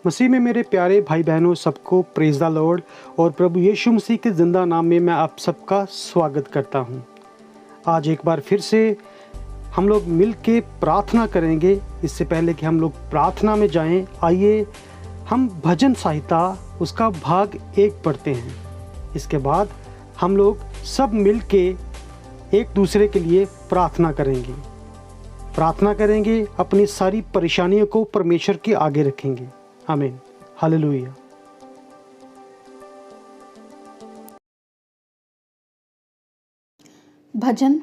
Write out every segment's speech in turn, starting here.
मसीह में मेरे प्यारे भाई बहनों, सबको प्रेज द लॉर्ड और प्रभु यीशु मसीह के ज़िंदा नाम में मैं आप सबका स्वागत करता हूं। आज एक बार फिर से हम लोग मिल के प्रार्थना करेंगे। इससे पहले कि हम लोग प्रार्थना में जाएं, आइए हम भजन संहिता उसका भाग 1 पढ़ते हैं। इसके बाद हम लोग सब मिल के एक दूसरे के लिए प्रार्थना करेंगे, अपनी सारी परेशानियों को परमेश्वर के आगे रखेंगे। आमीन, हालेलुया। भजन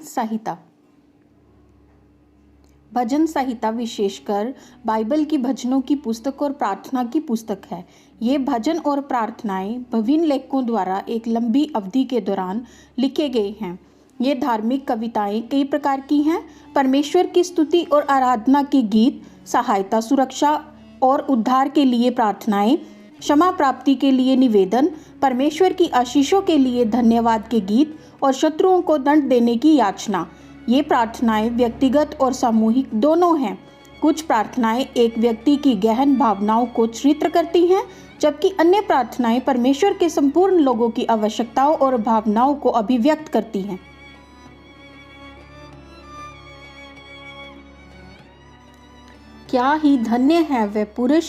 संहिता विशेषकर बाइबल की भजनों की पुस्तक और प्रार्थना की पुस्तक है। ये भजन और प्रार्थनाएं विभिन्न लेखकों द्वारा एक लंबी अवधि के दौरान लिखे गए हैं। ये धार्मिक कविताएं कई प्रकार की हैं। परमेश्वर की स्तुति और आराधना के गीत, सहायता, सुरक्षा और उद्धार के लिए प्रार्थनाएं, क्षमा प्राप्ति के लिए निवेदन, परमेश्वर की आशीषों के लिए धन्यवाद के गीत और शत्रुओं को दंड देने की याचना। ये प्रार्थनाएं व्यक्तिगत और सामूहिक दोनों हैं। कुछ प्रार्थनाएं एक व्यक्ति की गहन भावनाओं को चित्रित करती हैं, जबकि अन्य प्रार्थनाएं परमेश्वर के संपूर्ण लोगों की आवश्यकताओं और भावनाओं को अभिव्यक्त करती हैं। क्या ही धन्य है वह पुरुष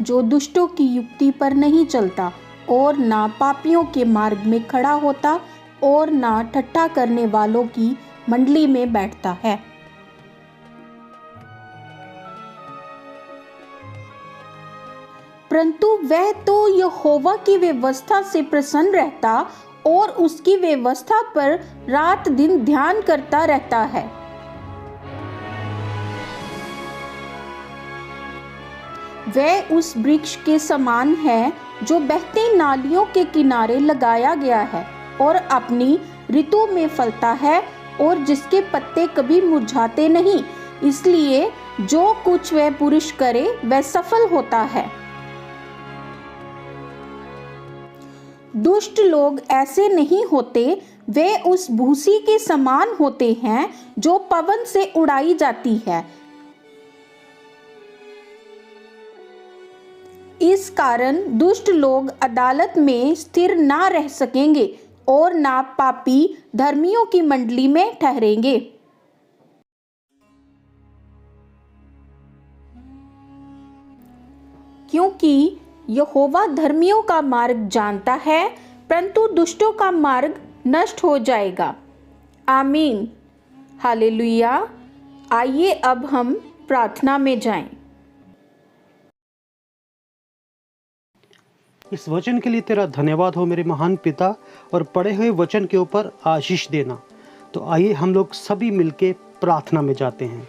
जो दुष्टों की युक्ति पर नहीं चलता और ना पापियों के मार्ग में खड़ा होता और ना ठट्ठा करने वालों की मंडली में बैठता है। परंतु वह तो यहोवा की व्यवस्था से प्रसन्न रहता और उसकी व्यवस्था पर रात दिन ध्यान करता रहता है। वह उस वृक्ष के समान है जो बहती नालियों के किनारे लगाया गया है और अपनी ऋतु में फलता है और जिसके पत्ते कभी मुरझाते नहीं। इसलिए जो कुछ वह पुरुष करे वह सफल होता है। दुष्ट लोग ऐसे नहीं होते, वे उस भूसी के समान होते हैं जो पवन से उड़ाई जाती है। इस कारण दुष्ट लोग अदालत में स्थिर ना रह सकेंगे और ना पापी धर्मियों की मंडली में ठहरेंगे। क्योंकि यहोवा धर्मियों का मार्ग जानता है, परंतु दुष्टों का मार्ग नष्ट हो जाएगा। आमीन, हालेलुया। आइए अब हम प्रार्थना में जाएं। इस वचन के लिए तेरा धन्यवाद हो मेरे महान पिता, और पढ़े हुए वचन के ऊपर आशीष देना। तो आइए हम लोग सभी मिलके प्रार्थना में जाते हैं।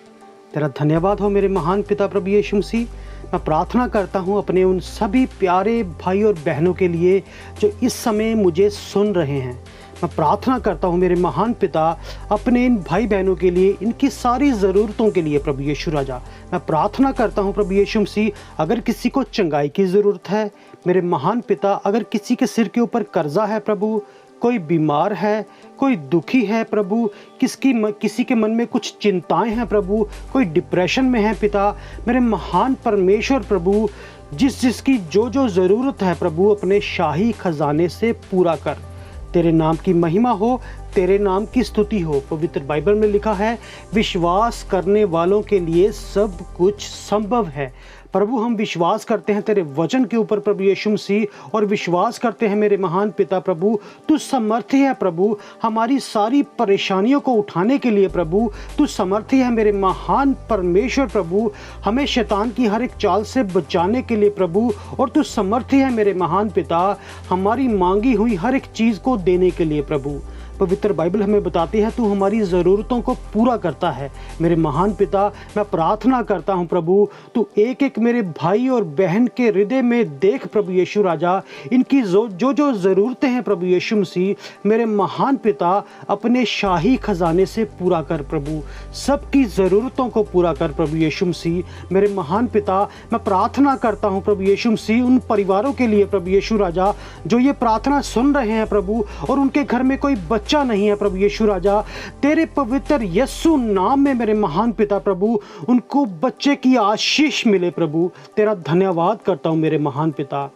तेरा धन्यवाद हो मेरे महान पिता प्रभु यीशु मसीह। मैं प्रार्थना करता हूँ अपने उन सभी प्यारे भाई और बहनों के लिए जो इस समय मुझे सुन रहे हैं। मैं प्रार्थना करता हूँ मेरे महान पिता अपने इन भाई बहनों के लिए, इनकी सारी ज़रूरतों के लिए प्रभु यीशु राजा। मैं प्रार्थना करता हूँ प्रभु यीशु मसीह, अगर किसी को चंगाई की ज़रूरत है मेरे महान पिता, अगर किसी के सिर के ऊपर कर्जा है प्रभु, कोई बीमार है, कोई दुखी है प्रभु, किसी के मन में कुछ चिंताएं हैं प्रभु, कोई डिप्रेशन में है पिता, मेरे महान परमेश्वर प्रभु, जिसकी जो ज़रूरत है प्रभु, अपने शाही खजाने से पूरा कर। तेरे नाम की महिमा हो, तेरे नाम की स्तुति हो। पवित्र बाइबल में लिखा है, विश्वास करने वालों के लिए सब कुछ संभव है। प्रभु, हम विश्वास करते हैं तेरे वचन के ऊपर प्रभु यीशु मसीह, और विश्वास करते हैं मेरे महान पिता प्रभु, तू समर्थी है प्रभु हमारी सारी परेशानियों को उठाने के लिए प्रभु। तू समर्थी है मेरे महान परमेश्वर प्रभु, हमें शैतान की हर एक चाल से बचाने के लिए प्रभु। और तू समर्थी है मेरे महान पिता हमारी मांगी हुई हर एक चीज़ को देने के लिए प्रभु। पवित्र बाइबल हमें बताती है तू हमारी ज़रूरतों को पूरा करता है मेरे महान पिता। मैं प्रार्थना करता हूँ प्रभु, तू एक एक मेरे भाई और बहन के हृदय में देख प्रभु यीशु राजा, इनकी जो ज़रूरतें हैं प्रभु यीशु मसीह मेरे महान पिता, अपने शाही खजाने से पूरा कर प्रभु। सबकी ज़रूरतों को पूरा कर प्रभु यीशु मसीह मेरे महान पिता। मैं प्रार्थना करता हूँ प्रभु यीशु मसीह उन परिवारों के लिए प्रभु यीशु राजा जो ये प्रार्थना सुन रहे हैं प्रभु, और उनके घर में कोई बच्चा बच्चा नहीं है प्रभु यीशु राजा, तेरे पवित्र यीशु नाम में मेरे महान पिता प्रभु उनको बच्चे की आशीष मिले प्रभु। तेरा धन्यवाद करता हूँ मेरे महान पिता।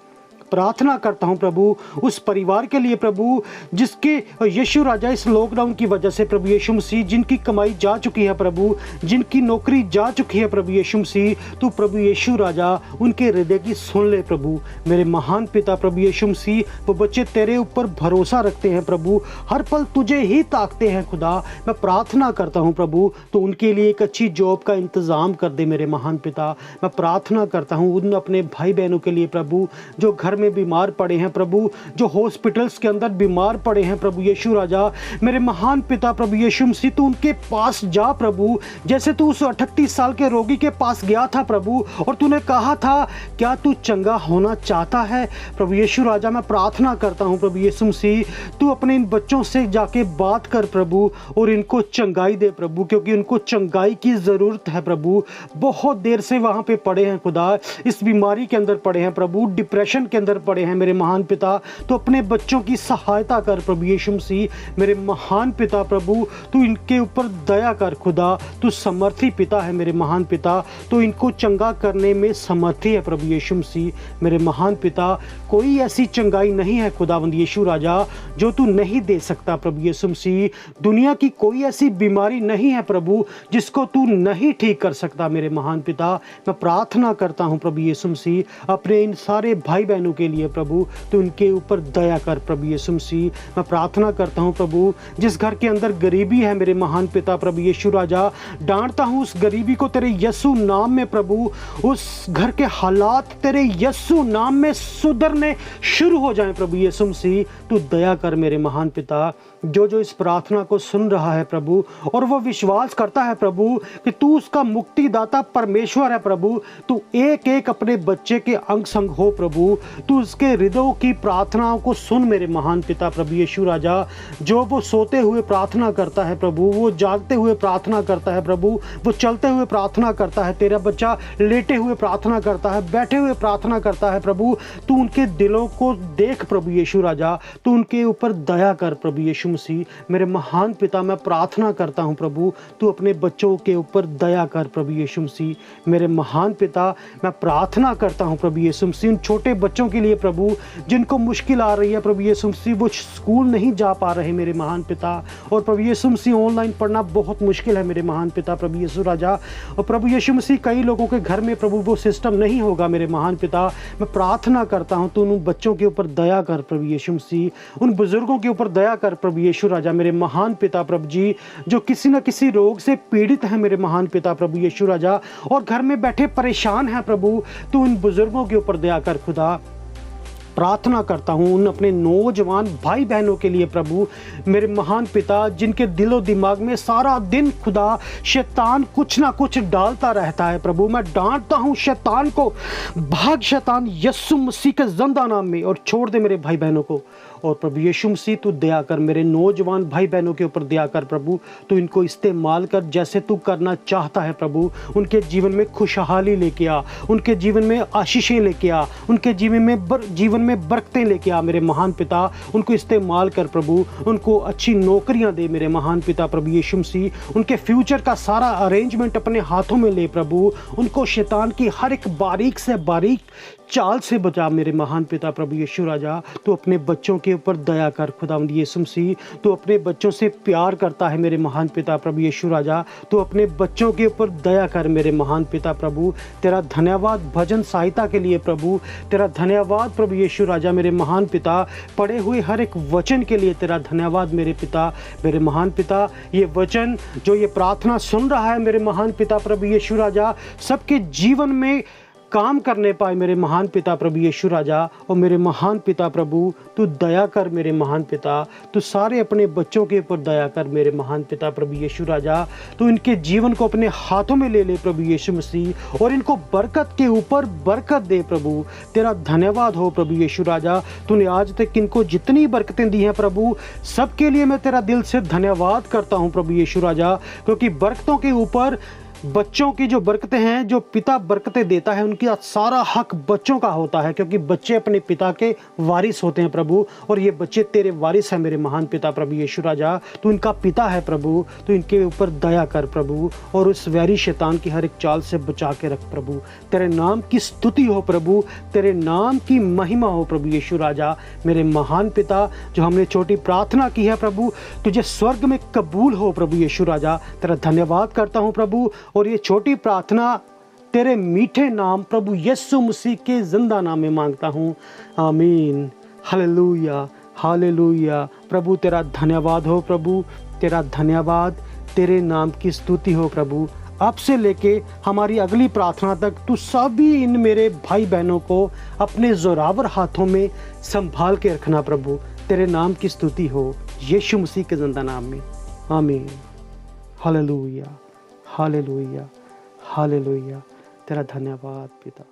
प्रार्थना करता हूं प्रभु उस परिवार के लिए प्रभु जिसके यीशु राजा इस लॉकडाउन की वजह से प्रभु यीशु मसीह जिनकी कमाई जा चुकी है प्रभु, जिनकी नौकरी जा चुकी है प्रभु यीशु मसीह, तो प्रभु यीशु राजा उनके हृदय की सुन ले प्रभु। मेरे महान पिता प्रभु यीशु मसीह, वो बच्चे तेरे ऊपर भरोसा रखते हैं प्रभु, हर पल तुझे ही ताकते हैं खुदा। मैं प्रार्थना करता हूँ प्रभु तो उनके लिए एक अच्छी जॉब का इंतज़ाम कर दे मेरे महान पिता। मैं प्रार्थना करता हूँ उन अपने भाई बहनों के लिए प्रभु जो घर में बीमार पड़े हैं प्रभु, जो हॉस्पिटल्स के अंदर बीमार पड़े हैं प्रभु यीशु राजा। मेरे महान पिता प्रभु यीशु मसीह, तू उनके पास जा प्रभु, जैसे तू उस 38 साल के रोगी के पास गया था प्रभु और तूने कहा था क्या तू चंगा होना चाहता है प्रभु यीशु राजा। मैं प्रार्थना करता हूं प्रभु यीशु मसीह, तू अपने इन बच्चों से जाके बात कर प्रभु और इनको चंगाई दे प्रभु, क्योंकि उनको चंगाई की ज़रूरत है प्रभु। बहुत देर से वहाँ पे पड़े हैं खुदा, इस बीमारी के अंदर पड़े हैं प्रभु, डिप्रेशन के अंदर पड़े हैं मेरे महान पिता। तो अपने बच्चों की सहायता कर प्रभु यीशु मसीह। मेरे महान पिता प्रभु तू इनके ऊपर दया कर खुदा, तू समर्थी पिता है मेरे महान पिता, तो इनको चंगा करने में समर्थी है प्रभु यीशु मसीह। मेरे महान पिता कोई ऐसी चंगाई नहीं है खुदावंद यीशु राजा जो तू नहीं दे सकता प्रभु यीशु मसीह। दुनिया की कोई ऐसी बीमारी नहीं है प्रभु जिसको तू नहीं ठीक कर सकता मेरे महान पिता। मैं प्रार्थना करता हूँ प्रभु यीशु मसीह अपने इन सारे भाई बहनों के लिए प्रभु, तो इनके ऊपर दया कर प्रभु यीशु मसीह। मैं प्रार्थना करता हूँ प्रभु जिस घर के अंदर गरीबी है मेरे महान पिता प्रभु यीशु राजा, डांटता हूँ उस गरीबी को तेरे यीशु नाम में प्रभु, उस घर के हालात तेरे यीशु नाम में सुधरने शुरू हो जाएं प्रभु यीशु मसीह। तू दया कर मेरे महान पिता। जो इस प्रार्थना को सुन रहा है प्रभु और वो विश्वास करता है प्रभु कि तू उसका मुक्तिदाता परमेश्वर है प्रभु, तू एक एक अपने बच्चे के अंग संग हो प्रभु, तू उसके हृदयों की प्रार्थनाओं को सुन मेरे महान पिता प्रभु यीशु राजा। जो वो सोते हुए प्रार्थना करता है प्रभु, वो जागते हुए प्रार्थना करता है प्रभु, वो चलते हुए प्रार्थना करता है, तेरा बच्चा लेटे हुए प्रार्थना करता है, बैठे हुए प्रार्थना करता है प्रभु, तू उनके दिलों को देख प्रभु यीशु राजा, तू उनके ऊपर दया कर प्रभु यीशु मसीह। मेरे महान पिता मैं प्रार्थना करता हूँ प्रभु तू अपने बच्चों के ऊपर दया कर प्रभु यीशु मसीह। मेरे महान पिता मैं प्रार्थना करता हूँ प्रभु यीशु मसीह उन छोटे बच्चों के लिए प्रभु जिनको मुश्किल आ रही है प्रभु यीशु मसीह, वो स्कूल नहीं जा पा रहे मेरे महान पिता, और प्रभु यीशु मसीह ऑनलाइन पढ़ना बहुत मुश्किल है मेरे महान पिता प्रभु यीशु राजा। और प्रभु यीशु मसीह कई लोगों के घर में प्रभु वो सिस्टम नहीं होगा मेरे महान पिता। मैं प्रार्थना करता हूँ तू उन बच्चों के ऊपर दया कर प्रभु यीशु मसीह, उन बुजुर्गों के ऊपर दया कर प्रभु यीशु राजा। मेरे महान पिता प्रभु जी जो किसी न किसी रोग से पीड़ित हैं मेरे महान पिता प्रभु यीशु राजा, और घर में बैठे परेशान हैं प्रभु, तू उन बुजुर्गों के ऊपर दया कर खुदा। प्रार्थना करता हूँ उन अपने नौजवान भाई बहनों के लिए प्रभु मेरे महान पिता जिनके दिलो दिमाग में सारा दिन खुदा शैतान कुछ ना कुछ डालता रहता है प्रभु। मैं डांटता हूँ शैतान को, भाग शैतान यीशु मसीह के जिंदा नाम में, और छोड़ दे मेरे भाई बहनों को। और प्रभु यीशु मसीह तू दया कर मेरे नौजवान भाई बहनों के ऊपर दया कर प्रभु, तू इनको इस्तेमाल कर जैसे तू करना चाहता है प्रभु। उनके जीवन में खुशहाली लेके आ, उनके जीवन में आशीषें लेके आ, उनके जीवन में बरकतें लेके आ मेरे महान पिता। उनको इस्तेमाल कर प्रभु, उनको अच्छी नौकरियां दे मेरे महान पिता प्रभु यीशु मसीह। उनके फ्यूचर का सारा अरेंजमेंट अपने हाथों में ले प्रभु, उनको शैतान की हर एक बारीक से बारीक चाल से बचा मेरे महान पिता प्रभु यीशु राजा। तू अपने बच्चों के ऊपर दया कर खुदावंद यीशु मसीह, तू अपने बच्चों से प्यार करता है मेरे महान पिता प्रभु यीशु राजा, तू अपने बच्चों के ऊपर दया कर मेरे महान पिता प्रभु। तेरा धन्यवाद भजन सहायता के लिए प्रभु, तेरा धन्यवाद प्रभु यीशु राजा मेरे महान पिता। पढ़े हुए हर एक वचन के लिए तेरा धन्यवाद मेरे पिता, मेरे महान पिता। ये वचन जो ये प्रार्थना सुन रहा है मेरे महान पिता प्रभु यीशु राजा, सबके जीवन में काम करने पाए मेरे महान पिता प्रभु यीशु राजा। और मेरे महान पिता प्रभु तू दया कर मेरे महान पिता, तू सारे अपने बच्चों के ऊपर दया कर मेरे महान पिता प्रभु यीशु राजा। तू इनके जीवन को अपने हाथों में ले ले प्रभु यीशु मसीह, और इनको बरकत के ऊपर बरकत दे प्रभु। तेरा धन्यवाद हो प्रभु यीशु राजा, तूने आज तक इनको जितनी बरकतें दी हैं प्रभु, सबके लिए मैं तेरा दिल से धन्यवाद करता हूँ प्रभु यीशु राजा, क्योंकि बरकतों के ऊपर बच्चों की जो बरकतें हैं, जो पिता बरकतें देता है, उनका सारा हक बच्चों का होता है, क्योंकि बच्चे अपने पिता के वारिस होते हैं प्रभु। और ये बच्चे तेरे वारिस हैं मेरे महान पिता प्रभु यीशु राजा। तू इनका पिता है प्रभु, तू इनके ऊपर दया कर प्रभु, और उस वैरी शैतान की हर एक चाल से बचा के रख प्रभु। तेरे नाम की स्तुति हो प्रभु, तेरे नाम की महिमा हो प्रभु यीशु राजा। मेरे महान पिता, जो हमने छोटी प्रार्थना की है प्रभु, तुझे स्वर्ग में कबूल हो प्रभु यीशु राजा। तेरा धन्यवाद करता हूँ प्रभु, और ये छोटी प्रार्थना तेरे मीठे नाम प्रभु यीशु मसीह के जिंदा नाम में मांगता हूँ, आमीन। Hallelujah, hallelujah. प्रभु तेरा धन्यवाद हो प्रभु, तेरा धन्यवाद, तेरे नाम की स्तुति हो प्रभु। अब से लेके हमारी अगली प्रार्थना तक तू सभी इन मेरे भाई बहनों को अपने जोरावर हाथों में संभाल के रखना प्रभु। तेरे नाम की स्तुति हो यीशु मसीह के जिंदा नाम में, आमीन। Hallelujah, hallelujah, hallelujah. तेरा धन्यवाद पिता।